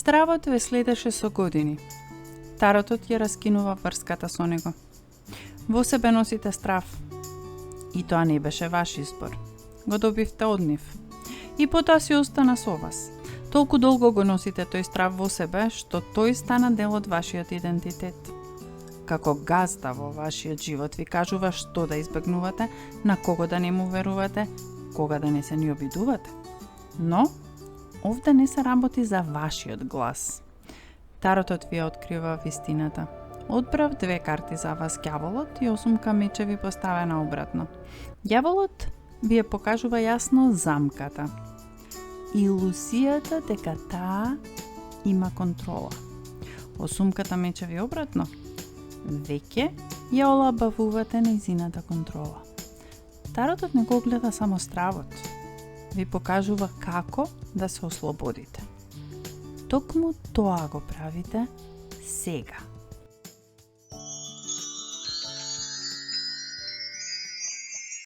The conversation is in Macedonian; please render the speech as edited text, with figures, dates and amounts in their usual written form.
Стравот ве следеше со години. Таротот ја раскинува врската со него. Во себе носите страв. И тоа не беше ваш избор. Го добивте од нив. И потоа си остана со вас. Толку долго го носите тој страв во себе, што тој стана дел од вашиот идентитет. Како газда во вашиот живот ви кажува што да избегнувате, на кого да не му верувате, кога да не се ни обидувате. Но, овде не се работи за вашиот глас. Таротот ви открива вистината. Одбрав 2 карти за вас, ѓаволот и 8 мечеви поставена обратно. Ѓаволот ви ја покажува јасно замката. Илусијата дека таа има контрола. 8 мечеви обратно. Веќе ја олабавувате нејзината контрола. Таротот не го гледа само стравот. Ви покажува како да се ослободите. Токму тоа го правите сега.